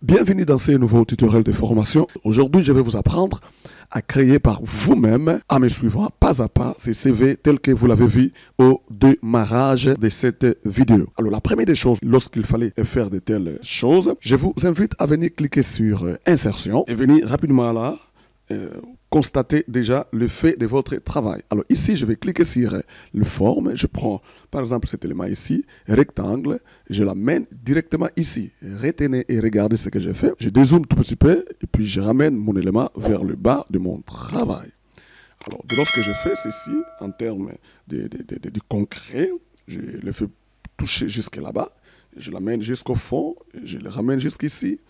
Bienvenue dans ces nouveaux tutoriels de formation. Aujourd'hui, je vais vous apprendre à créer par vous-même, en me suivant pas à pas, ces CV tels que vous l'avez vu au démarrage de cette vidéo. Alors, la première des choses, lorsqu'il fallait faire de telles choses, je vous invite à venir cliquer sur Insertion et venir rapidement là, constater déjà le fait de votre travail. Alors ici, je vais cliquer sur le forme. Je prends par exemple cet élément ici, rectangle, je l'amène directement ici. Retenez et regardez ce que j'ai fait. Je dézoome tout petit peu et puis je ramène mon élément vers le bas de mon travail. Alors, lorsque je fais ceci, en termes de concret, je le fais toucher jusque là-bas, je l'amène jusqu'au fond, je le ramène jusqu'ici.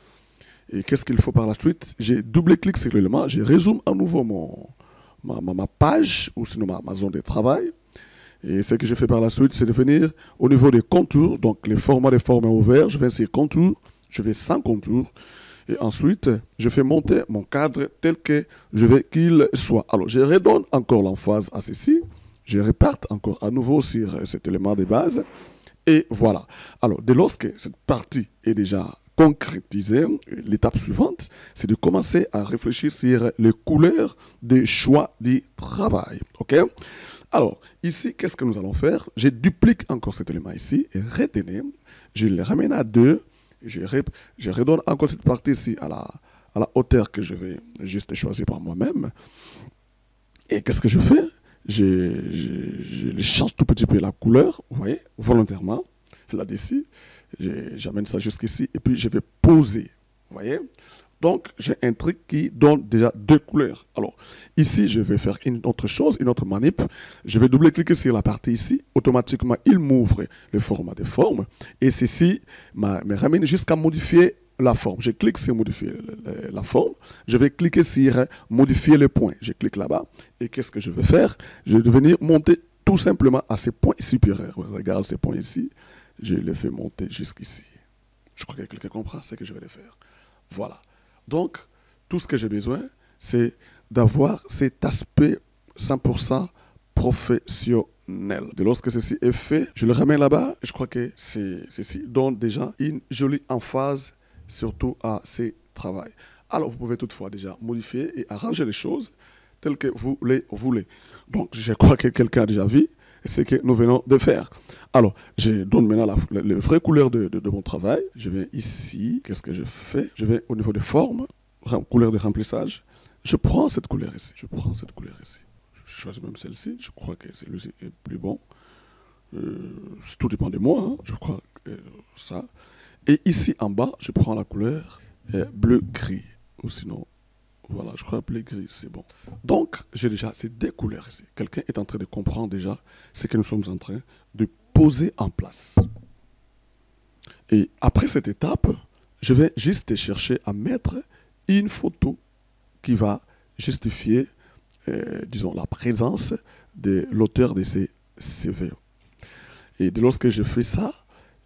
Et qu'est-ce qu'il faut par la suite? J'ai double-clic sur l'élément, je résume à nouveau ma page ou sinon ma zone de travail. Et ce que je fais par la suite, c'est de venir au niveau des contours, donc les formats des formes ouverts, je vais sur contour, je vais sans contour. Et ensuite, je fais monter mon cadre tel que je veux qu'il soit. Alors, je redonne encore l'emphase à ceci, je réparte encore à nouveau sur cet élément de base. Et voilà. Alors, dès lorsque cette partie est déjà concrétiser, l'étape suivante, c'est de commencer à réfléchir sur les couleurs des choix du travail. OK? Alors, ici, qu'est-ce que nous allons faire? Je duplique encore cet élément ici et retenez, je le ramène à 2, je redonne encore cette partie ici à la hauteur que je vais juste choisir par moi-même. Et qu'est-ce que je fais? Je change tout petit peu la couleur, vous voyez, volontairement, là-dessus. J'amène ça jusqu'ici et puis je vais poser. Vous voyez? Donc, j'ai un truc qui donne déjà 2 couleurs. Alors, ici, je vais faire une autre chose, une autre manip. Je vais double-cliquer sur la partie ici. Automatiquement, il m'ouvre le format de forme. Et ceci me ramène jusqu'à modifier la forme. Je clique sur modifier la forme. Je vais cliquer sur modifier le point. Je clique là-bas. Et qu'est-ce que je vais faire? Je vais venir monter tout simplement à ces points supérieurs. Regarde ces points ici. Je les fais monter jusqu'ici. Je crois que quelqu'un comprend ce que je vais les faire. Voilà. Donc, tout ce que j'ai besoin, c'est d'avoir cet aspect 100% professionnel. Et lorsque ceci est fait, je le ramène là-bas. Je crois que ceci donne déjà une jolie emphase, surtout à ces travaux. Alors, vous pouvez toutefois déjà modifier et arranger les choses telles que vous les voulez. Donc, je crois que quelqu'un a déjà vu ce que nous venons de faire. Alors, je donne maintenant la vraie couleur de mon travail. Je vais ici, qu'est-ce que je fais? Je vais au niveau des formes, couleur de remplissage. Je prends cette couleur ici. Je prends cette couleur ici. Je choisis même celle-ci. Je crois que celui-ci est plus bon. Tout dépend de moi. Hein. Je crois que ça. Et ici en bas, je prends la couleur bleu-gris. Ou sinon, voilà, je crois bleu gris, c'est bon. Donc, j'ai déjà ces 2 couleurs ici. Quelqu'un est en train de comprendre déjà ce que nous sommes en train de poser en place. Et après cette étape, je vais juste chercher à mettre une photo qui va justifier, disons, la présence de l'auteur de ces CV. Et lorsque je fais ça,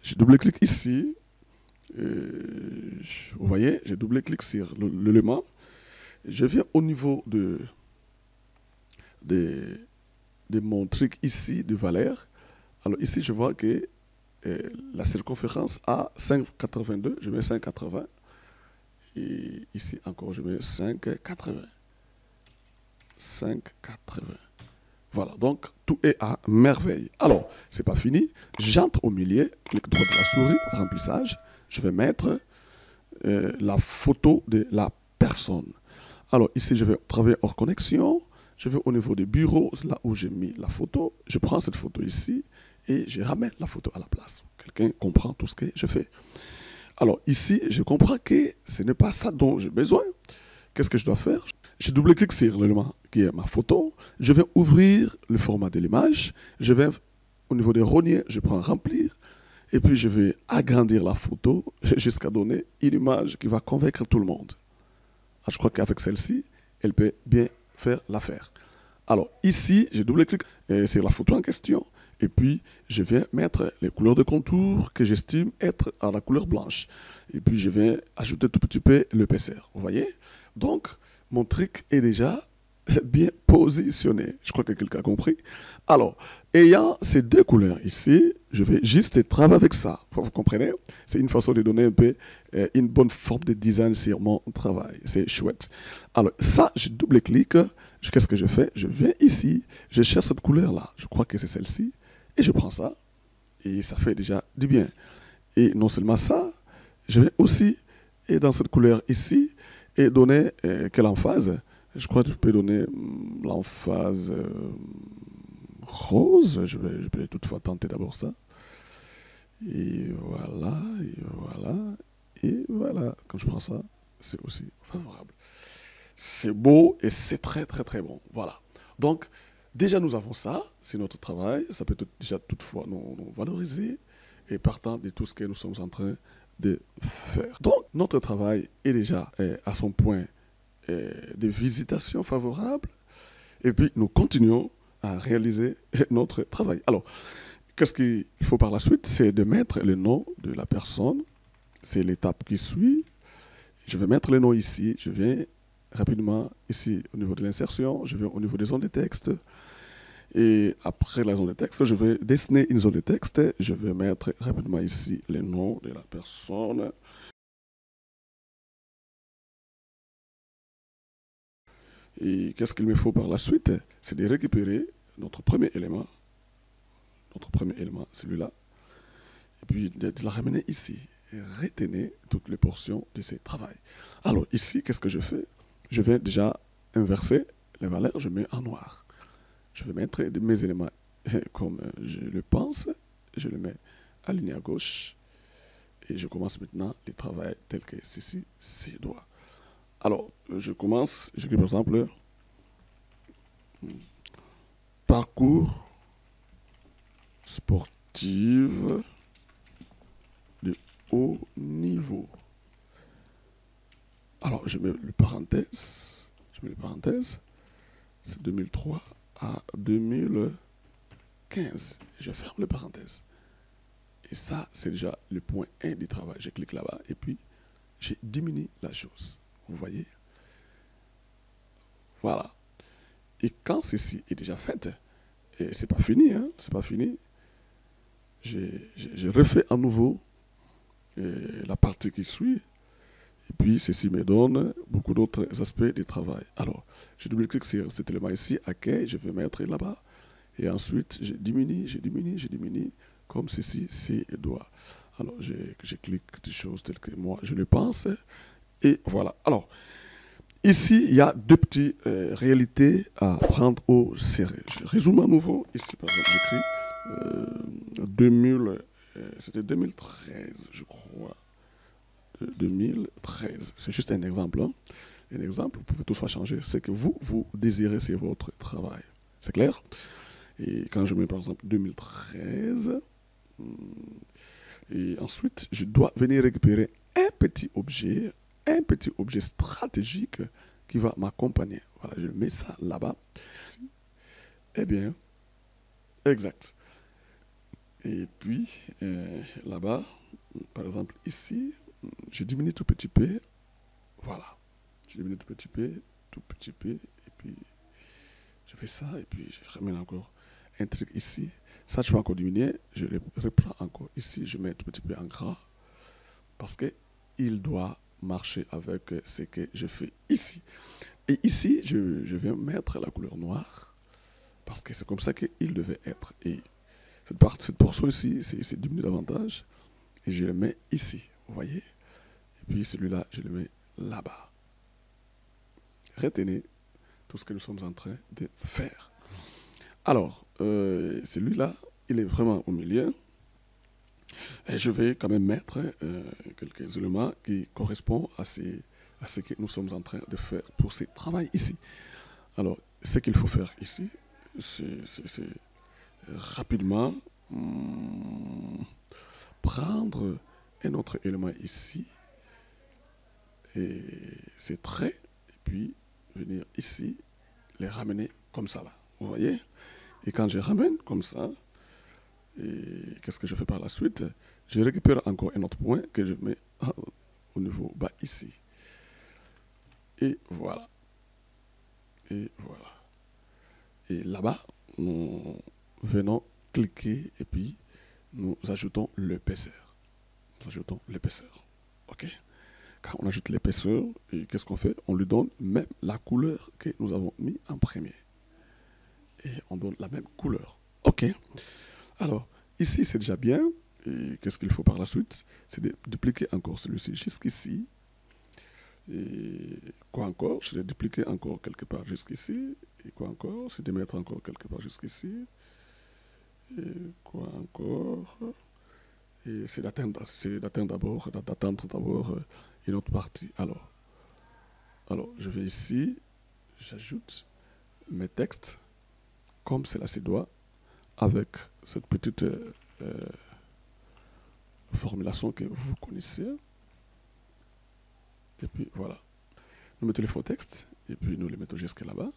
je double-clique ici. Vous voyez, je double-clique sur l'élément. Je viens au niveau de mon truc ici, de valeur. Alors ici, je vois que la circonférence a 5,82. Je mets 5,80. Et ici encore, je mets 5,80. 5,80. Voilà, donc tout est à merveille. Alors, c'est pas fini. J'entre au milieu, clic droit de la souris, remplissage. Je vais mettre la photo de la personne. Alors ici, je vais travailler hors connexion. Je vais au niveau des bureaux, là où j'ai mis la photo. Je prends cette photo ici et je ramène la photo à la place. Quelqu'un comprend tout ce que je fais. Alors ici, je comprends que ce n'est pas ça dont j'ai besoin. Qu'est-ce que je dois faire? Je double-clique sur l'élément qui est ma photo. Je vais ouvrir le format de l'image. Je vais au niveau des rogniers, je prends remplir. Et puis je vais agrandir la photo jusqu'à donner une image qui va convaincre tout le monde. Je crois qu'avec celle-ci, elle peut bien faire l'affaire. Alors ici, je double-clique sur la photo en question. Et puis, je viens mettre les couleurs de contour que j'estime être à la couleur blanche. Et puis, je viens ajouter tout petit peu l'épaisseur. Vous voyez? Donc, mon truc est déjà bien positionné. Je crois que quelqu'un a compris. Alors, ayant ces deux couleurs ici, je vais juste travailler avec ça. Vous comprenez? C'est une façon de donner un peu une bonne forme de design sur mon travail. C'est chouette. Alors, ça, je double-clique. Qu'est-ce que je fais? Je viens ici, je cherche cette couleur-là. Je crois que c'est celle-ci. Et je prends ça. Et ça fait déjà du bien. Et non seulement ça, je vais aussi, et dans cette couleur ici, et donner quelle emphase? Je crois que je peux donner l'emphase rose. Je vais toutefois tenter d'abord ça. Et voilà, et voilà, et voilà. Quand je prends ça, c'est aussi favorable. C'est beau et c'est très, très, très bon. Voilà. Donc, déjà, nous avons ça. C'est notre travail. Ça peut déjà toutefois nous valoriser et partant de tout ce que nous sommes en train de faire. Donc, notre travail est déjà à son point de visitation favorable. Et puis, nous continuons à réaliser notre travail. Alors, qu'est-ce qu'il faut par la suite? C'est de mettre le nom de la personne. C'est l'étape qui suit. Je vais mettre le nom ici. Je viens rapidement ici au niveau de l'insertion. Je vais au niveau des zones de texte. Et après la zone de texte, je vais dessiner une zone de texte. Je vais mettre rapidement ici le nom de la personne. Et qu'est-ce qu'il me faut par la suite? C'est de récupérer notre premier élément. Notre premier élément, celui-là. Et puis de la ramener ici. Et retenir toutes les portions de ce travail. Alors ici, qu'est-ce que je fais? Je vais déjà inverser les valeurs. Je mets en noir. Je vais mettre mes éléments comme je le pense. Je le mets aligné à gauche. Et je commence maintenant le travail tel que ceci se doit. Alors, je commence, j'écris par exemple parcours sportif de haut niveau. Alors, je mets le parenthèse. C'est 2003 à 2015. Je ferme le parenthèse. Et ça, c'est déjà le point 1 du travail. Je clique là-bas et puis je diminue la chose. Vous voyez? Voilà. Et quand ceci est déjà fait, et c'est pas fini, hein, c'est pas fini, je refais à nouveau la partie qui suit. Et puis, ceci me donne beaucoup d'autres aspects du travail. Alors, je double-clique sur cet élément ici, accueil, je vais mettre là-bas. Et ensuite, je diminue, comme ceci, c'est doit. Alors, je clique des choses telles que moi, je le pense. Et voilà. Alors, ici, il y a deux petites réalités à prendre au sérieux. Je résume à nouveau. Ici, par exemple, j'écris c'était 2013, je crois. 2013. C'est juste un exemple. Hein. Un exemple, vous pouvez toutefois changer ce que vous désirez, c'est votre travail. C'est clair? Et quand je mets par exemple 2013, et ensuite, je dois venir récupérer un petit objet stratégique qui va m'accompagner. Voilà, je mets ça là-bas. Eh bien, exact. Et puis, là-bas, par exemple, ici, je diminue tout petit peu. Voilà. Je diminue tout petit peu, et puis je fais ça, et puis je ramène encore un truc ici. Ça, je peux encore diminuer. Je le reprends encore ici. Je mets tout petit peu en gras. Parce qu'il doit marcher avec ce que je fais ici. Et ici, je vais mettre la couleur noire. Parce que c'est comme ça qu'il devait être. Et cette portion ici, c'est diminué davantage. Et je le mets ici. Vous voyez? Et puis celui-là, je le mets là-bas. Retenez tout ce que nous sommes en train de faire. Alors, celui-là, il est vraiment au milieu. Et je vais quand même mettre quelques éléments qui correspondent à ce que nous sommes en train de faire pour ce travail ici. Alors, ce qu'il faut faire ici, c'est rapidement prendre un autre élément ici, et ces traits, et puis venir ici, les ramener comme ça là. Vous voyez? Et quand je ramène comme ça, et qu'est-ce que je fais par la suite? Je récupère encore un autre point que je mets au niveau bas ici. Et voilà. Et voilà. Et là-bas, nous venons cliquer et puis nous ajoutons l'épaisseur. Nous ajoutons l'épaisseur. OK? Quand on ajoute l'épaisseur, qu'est-ce qu'on fait? On lui donne même la couleur que nous avons mis en premier. Et on donne la même couleur. OK? Alors, ici, c'est déjà bien. Et qu'est-ce qu'il faut par la suite? C'est de dupliquer encore celui-ci jusqu'ici. Et quoi encore? Je vais dupliquer encore quelque part jusqu'ici. Et quoi encore? C'est de mettre encore quelque part jusqu'ici. Et quoi encore? Et c'est d'attendre d'abord une autre partie. Alors, je vais ici, j'ajoute mes textes, comme cela se doit, avec cette petite formulation que vous connaissez. Et puis voilà. Nous mettons les faux textes, et puis nous les mettons jusqu'à là-bas.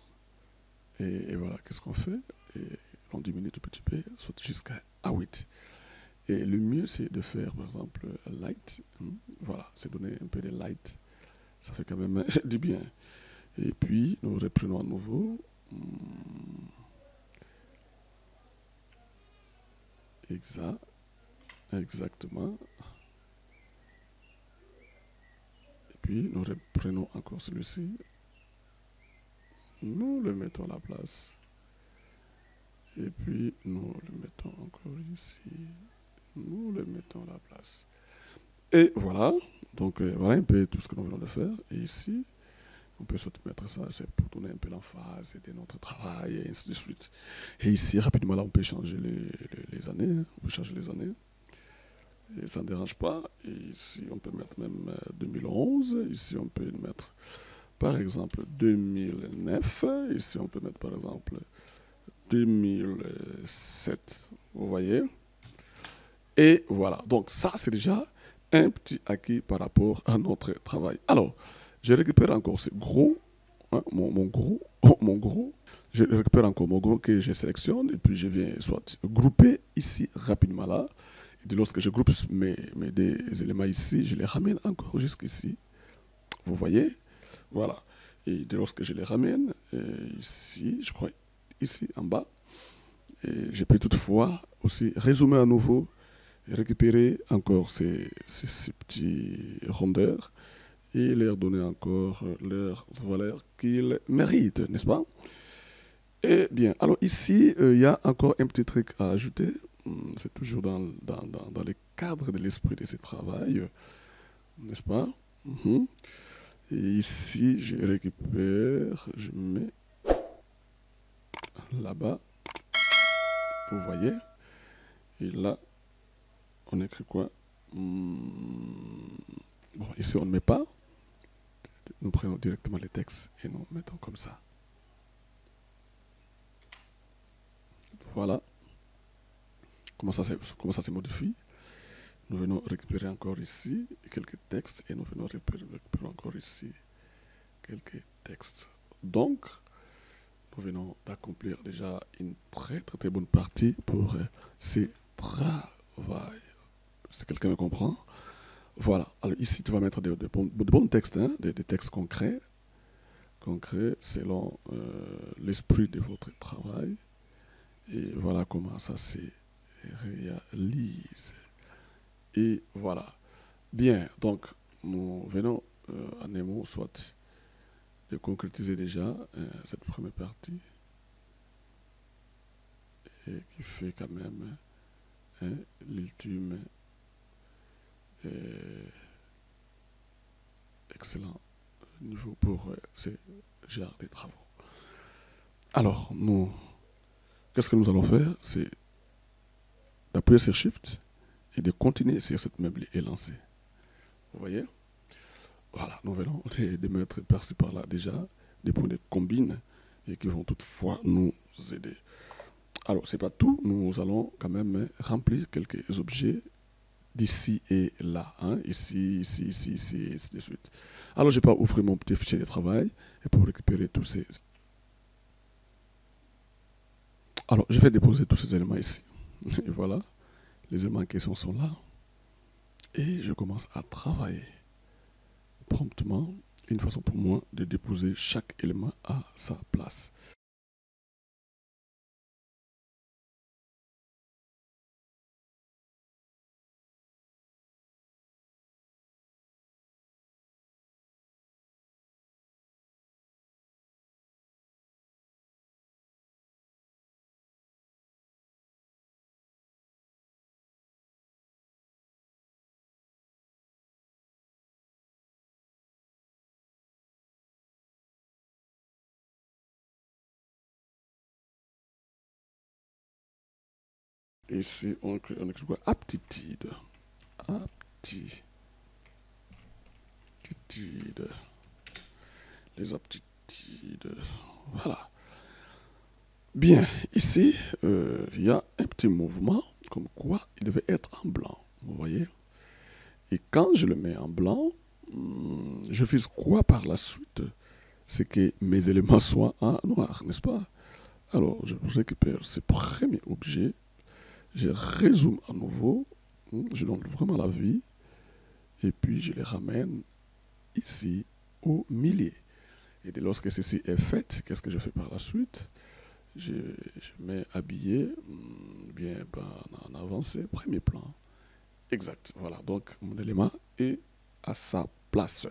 Et voilà, qu'est-ce qu'on fait? Et on diminue un petit peu, saute jusqu'à 8. Et le mieux, c'est de faire, par exemple, light. Voilà, c'est donner un peu de light. Ça fait quand même du bien. Et puis, nous reprenons à nouveau. Exactement. Et puis, nous reprenons encore celui-ci. Nous le mettons à la place. Et puis, nous le mettons encore ici. Nous le mettons à la place. Et voilà. Donc, voilà un peu tout ce que nous venons de faire. Et ici, on peut mettre ça, c'est pour donner un peu l'emphase de notre travail, et ainsi de suite. Et ici, rapidement, là, on peut changer les années. On peut changer les années. Et ça ne dérange pas. Et ici, on peut mettre même 2011. Ici, on peut mettre, par exemple, 2009. Ici, on peut mettre, par exemple, 2007. Vous voyez? Et voilà. Donc, ça, c'est déjà un petit acquis par rapport à notre travail. Alors, je récupère encore ce gros, hein, mon gros. Je récupère encore mon gros que je sélectionne et puis je viens soit grouper ici rapidement là. Et lorsque je groupe mes deux éléments ici, je les ramène encore jusqu'ici. Vous voyez? Voilà. Et lorsque je les ramène ici, je crois ici en bas, et je peux toutefois aussi résumer à nouveau et récupérer encore ces petits rondeurs et leur donner encore leur valeur qu'ils méritent, n'est-ce pas? Eh bien, alors ici, il y a encore un petit truc à ajouter. C'est toujours dans le cadre de l'esprit de ce travail, n'est-ce pas? Et ici, je récupère, je mets là-bas, vous voyez, et là, on écrit quoi? Bon, ici, on ne met pas. Nous prenons directement les textes et nous mettons comme ça. Voilà. Comment ça se modifie? Nous venons récupérer encore ici quelques textes et nous venons récupérer encore ici quelques textes. Donc, nous venons d'accomplir déjà une très bonne partie pour ce travail. Si quelqu'un me comprend. Voilà. Alors ici, tu vas mettre de bons textes, hein, des textes concrets selon l'esprit de votre travail. Et voilà comment ça se réalise. Et voilà. Bien, donc nous venons à Nemo, soit de concrétiser déjà cette première partie et qui fait quand même l'ultime excellent niveau pour ce genre de travaux. Alors, qu'est-ce que nous allons faire? C'est d'appuyer sur Shift et de continuer sur cette meuble élancée. Vous voyez? Voilà, nous venons de mettre par-ci par-là déjà des points de combine et qui vont toutefois nous aider. Alors, c'est pas tout, nous allons quand même remplir quelques objets d'ici et là, hein, ici, ici, ici, ici, et ainsi de suite. Alors, je vais pas ouvrir mon petit fichier de travail et pour récupérer tous ces... Alors, je vais déposer tous ces éléments ici. Et voilà, les éléments en question sont là. Et je commence à travailler promptement une façon pour moi de déposer chaque élément à sa place. Ici, on écrit quoi? Aptitude. Aptitude. Les aptitudes. Voilà. Bien, ici, il y a un petit mouvement, comme quoi il devait être en blanc. Vous voyez? Et quand je le mets en blanc, je vise quoi par la suite? C'est que mes éléments soient en noir, n'est-ce pas? Alors, je récupère ce premier objet, je résume à nouveau, je donne vraiment la vie, et puis je les ramène ici au milieu. Et dès lors que ceci est fait, qu'est-ce que je fais par la suite? Je mets habillé, bien en avancé, premier plan. Exact, voilà, donc mon élément est à sa place.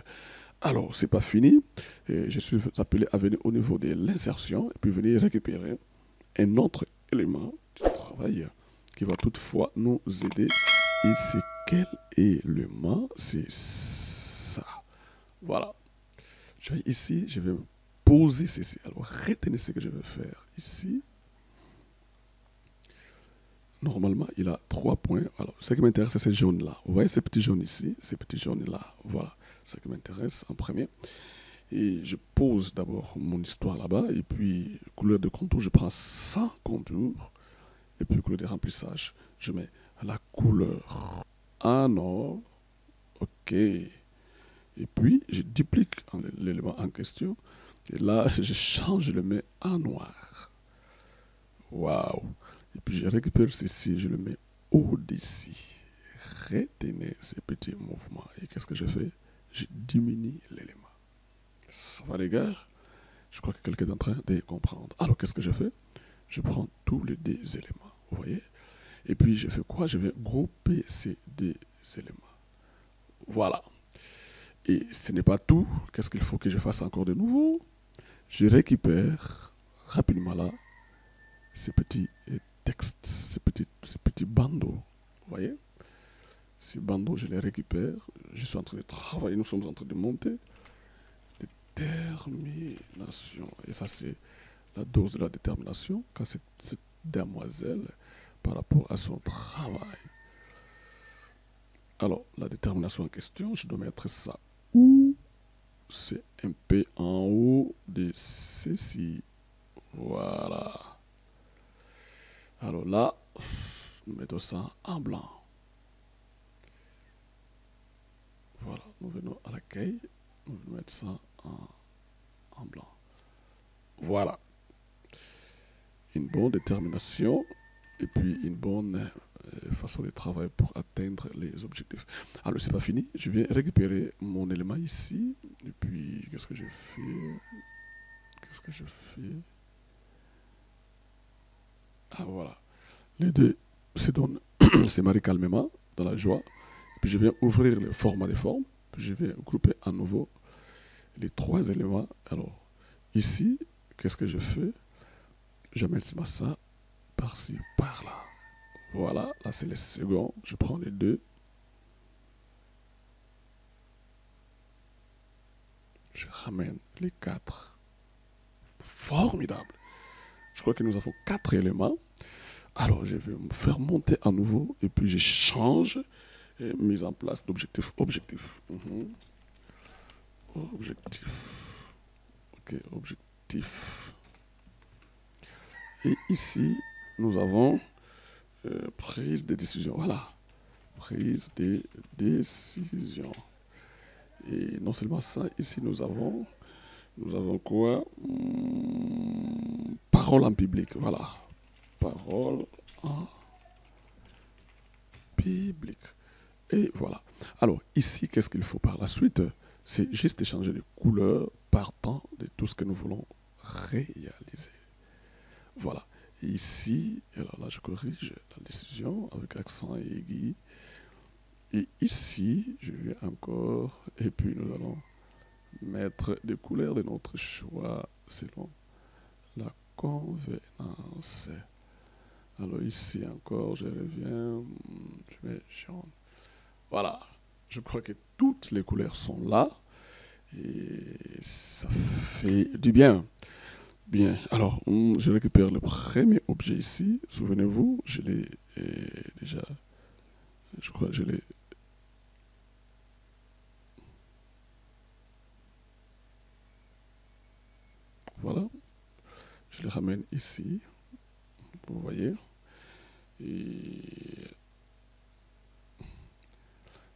Alors, c'est pas fini, je suis appelé à venir au niveau de l'insertion, et puis venir récupérer un autre élément du travail qui va toutefois nous aider. Et c'est quel élément? C'est ça. Voilà. Je vais ici, je vais poser ceci. Alors, retenez ce que je vais faire ici. Normalement, il a 3 points. Alors, ce qui m'intéresse, c'est ce jaune-là. Vous voyez ces petits jaunes ici, ces petits jaunes-là. Voilà, ce qui m'intéresse en premier. Et je pose d'abord mon histoire là-bas. Et puis, couleur de contour, je prends 100 contours. Et puis, couleur de remplissage, je mets la couleur en or. OK. Et puis, je duplique l'élément en question. Et là, je change, je le mets en noir. Waouh! Et puis, je récupère ceci, je le mets au-dessus. Retenez ces petits mouvements. Et qu'est-ce que je fais? Je diminue l'élément. Ça va, les gars? Je crois que quelqu'un est en train de comprendre. Alors, qu'est-ce que je fais? Je prends tous les deux éléments. Vous voyez? Et puis, je fais quoi? Je vais grouper ces deux éléments. Voilà. Et ce n'est pas tout. Qu'est-ce qu'il faut que je fasse encore de nouveau? Je récupère rapidement là ces petits textes, ces petits bandeaux. Vous voyez? Ces bandeaux, je les récupère. Je suis en train de travailler. Nous sommes en train de monter. Détermination. Et ça, c'est la dose de la détermination quand cette demoiselle par rapport à son travail. Alors, la détermination en question, je dois mettre ça où? C'est un peu en haut de ceci. Voilà. Alors là, nous mettons ça en blanc. Voilà, nous venons à l'accueil, nous venons mettre ça en blanc. Voilà. Une bonne détermination et puis une bonne façon de travailler pour atteindre les objectifs. Alors, c'est pas fini. Je viens récupérer mon élément ici. Et puis, qu'est-ce que je fais? Qu'est-ce que je fais? Ah, voilà. Les deux se donnent, c'est marré calmement, dans la joie. Puis je viens ouvrir le format des formes. Puis je viens grouper à nouveau les 3 éléments. Alors, ici, qu'est-ce que je fais? J'amène ça par-ci, par-là. Voilà, là c'est le second. Je prends les 2. Je ramène les 4. Formidable. Je crois que nous avons 4 éléments. Alors, je vais me faire monter à nouveau. Et puis, je change. Et mise en place d'objectif. Objectif. Objectif. Ok, objectif. Et ici, nous avons prise de décision. Voilà. Prise de décision. Et non seulement ça, ici nous avons quoi? Parole en public. Voilà. Parole en public. Et voilà. Alors, ici, qu'est-ce qu'il faut par la suite? C'est juste échanger les couleurs partant de tout ce que nous voulons réaliser. Voilà. Et ici, alors là, je corrige la décision avec accent et aiguille. Et ici, je vais encore, et puis nous allons mettre des couleurs de notre choix selon la convenance. Alors ici encore, je reviens, je mets jaune. Voilà, je crois que toutes les couleurs sont là et ça fait du bien. Bien, alors je récupère le premier objet ici. Souvenez-vous, je l'ai déjà, je crois que je l'ai. Voilà, je le ramène ici, vous voyez. Et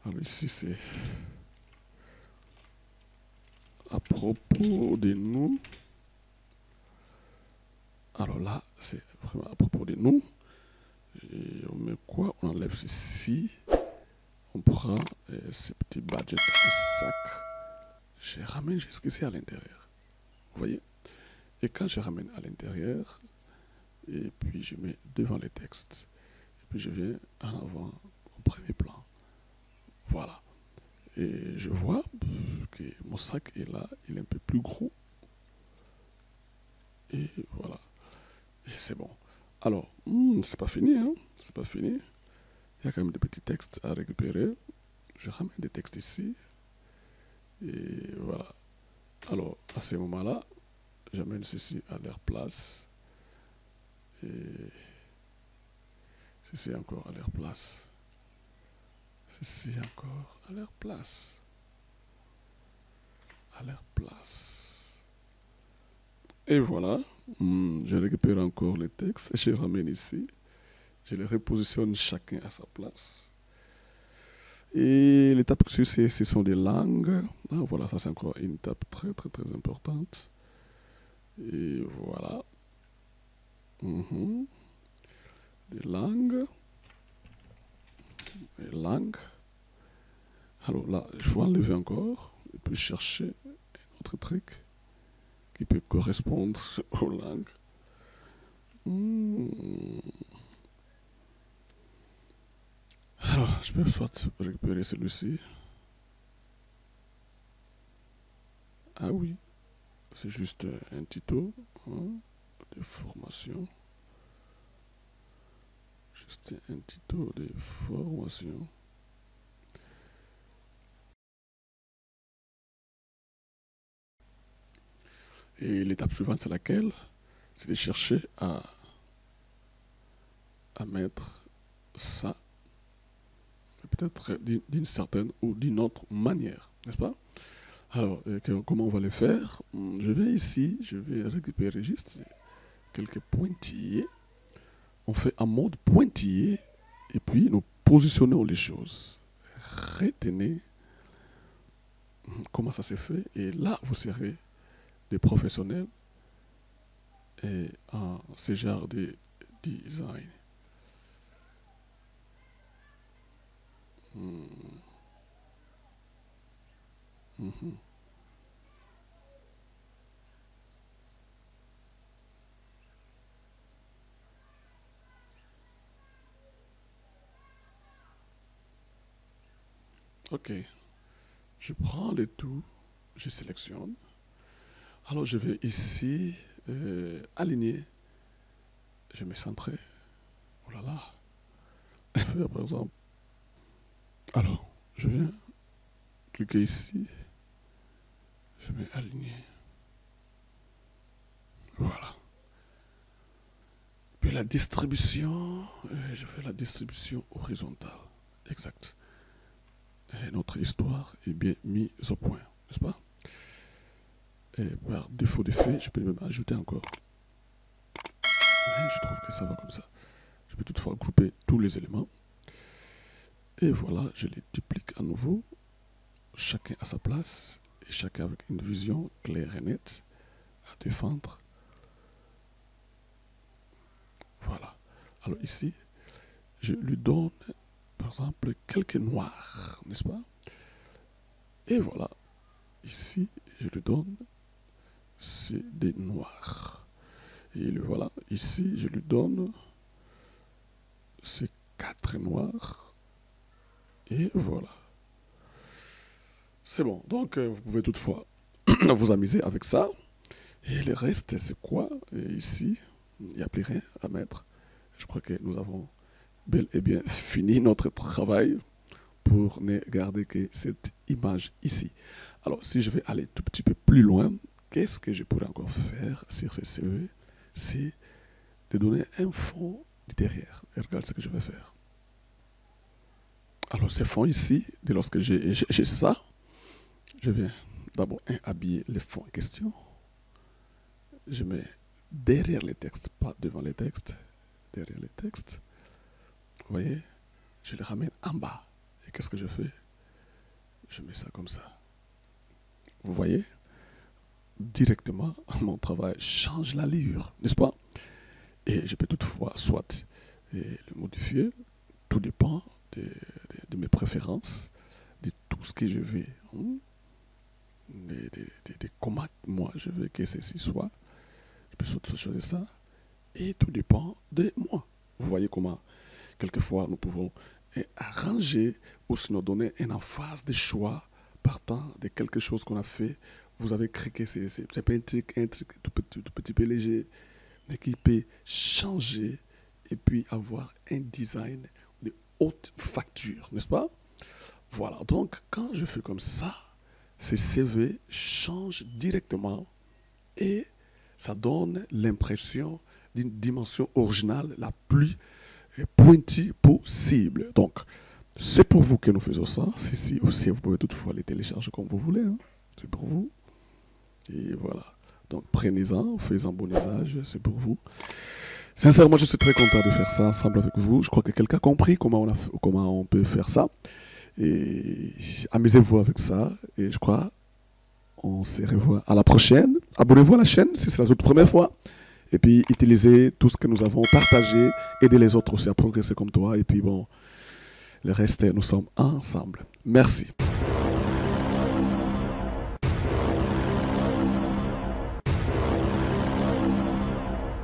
alors ici, c'est à propos de nous. Alors là, c'est vraiment à propos de nous. Et on met quoi? On enlève ceci. On prend ce petit budget de sac. Je ramène jusqu'ici à l'intérieur. Vous voyez? Et quand je ramène à l'intérieur, et puis je mets devant les textes, et puis je viens en avant au premier plan. Voilà. Et je vois que mon sac est là, il est un peu plus gros. Et voilà. Et c'est bon. Alors, c'est pas fini, hein? C'est pas fini. Il y a quand même des petits textes à récupérer. Je ramène des textes ici. Et voilà. Alors, à ce moment-là, j'amène ceci à leur place. Et ceci encore à leur place. Ceci encore à leur place. À leur place. Et voilà. Je récupère encore les textes. Et je les ramène ici. Je les repositionne chacun à sa place. Et l'étape que ce sont des langues. Ah, voilà, ça c'est encore une étape très très très importante. Et voilà. Des langues. Des langues. Alors là, je vais enlever encore. Et puis chercher un autre truc qui peut correspondre aux langues. Alors, je peux soit récupérer celui-ci. Ah oui, c'est juste un tuto de formation. Juste un tuto de formation. Et l'étape suivante, c'est laquelle? C'est de chercher à mettre ça, peut-être d'une certaine ou d'une autre manière, n'est-ce pas? Alors, comment on va le faire? Je vais ici, je vais récupérer juste quelques pointillés. On fait un mode pointillé et puis nous positionnons les choses. Retenez comment ça se fait et là, vous serez des professionnels et en ce genre de design. Ok, je prends le tout, je sélectionne. Alors je vais ici aligner, je vais me centrer. Oh là là, faire par exemple. Alors, je viens cliquer ici, je vais aligner. Voilà. Puis la distribution, je fais la distribution horizontale. Exact. Et notre histoire est bien mise au point, n'est-ce pas? Et par défaut de fait, je peux même ajouter encore. Mais je trouve que ça va comme ça. Je peux toutefois grouper tous les éléments. Et voilà, je les duplique à nouveau. Chacun à sa place. Et chacun avec une vision claire et nette à défendre. Voilà. Alors ici, je lui donne, par exemple, quelques noirs, n'est-ce pas? Et voilà. ici, je lui donne CD noir. Et le voilà, ici, je lui donne C4 noir. Et voilà. C'est bon. Donc, vous pouvez toutefois vous amuser avec ça. Et le reste, c'est quoi? Et ici, il n'y a plus rien à mettre. Je crois que nous avons bel et bien fini notre travail pour ne garder que cette image ici. Alors, si je vais aller tout petit peu plus loin, qu'est-ce que je pourrais encore faire sur ce CV? C'est de donner un fond derrière. Et regarde ce que je vais faire. Alors, ce fond ici, dès lorsque j'ai ça, je viens d'abord habiller le fond en question. Je mets derrière les textes, pas devant les textes, derrière les textes. Vous voyez, je les ramène en bas. Et qu'est-ce que je fais? Je mets ça comme ça. Vous voyez, directement, mon travail change l'allure, n'est-ce pas? Et je peux toutefois soit le modifier, tout dépend de mes préférences, de tout ce que je veux, de comment moi je veux que ceci soit. Je peux soit choisir ça, et tout dépend de moi. Vous voyez comment, quelquefois, nous pouvons arranger ou sinon donner une emphase de choix partant de quelque chose qu'on a fait. Vous avez créé que c'est pas un truc tout petit peu léger, mais qui peut changer et puis avoir un design de haute facture, n'est-ce pas? Voilà, donc quand je fais comme ça, ces CV changent directement et ça donne l'impression d'une dimension originale la plus pointue possible. Donc, c'est pour vous que nous faisons ça. Si aussi, vous pouvez toutefois les télécharger comme vous voulez. Hein. C'est pour vous. Et voilà. Donc, prenez-en, faites-en bon usage. C'est pour vous. Sincèrement, je suis très content de faire ça ensemble avec vous. Je crois que quelqu'un a compris comment on peut faire ça. Et amusez-vous avec ça. Et je crois on se revoit à la prochaine. Abonnez-vous à la chaîne si c'est la toute première fois. Et puis, utilisez tout ce que nous avons partagé. Aidez les autres aussi à progresser comme toi. Et puis, bon, le reste, nous sommes ensemble. Merci.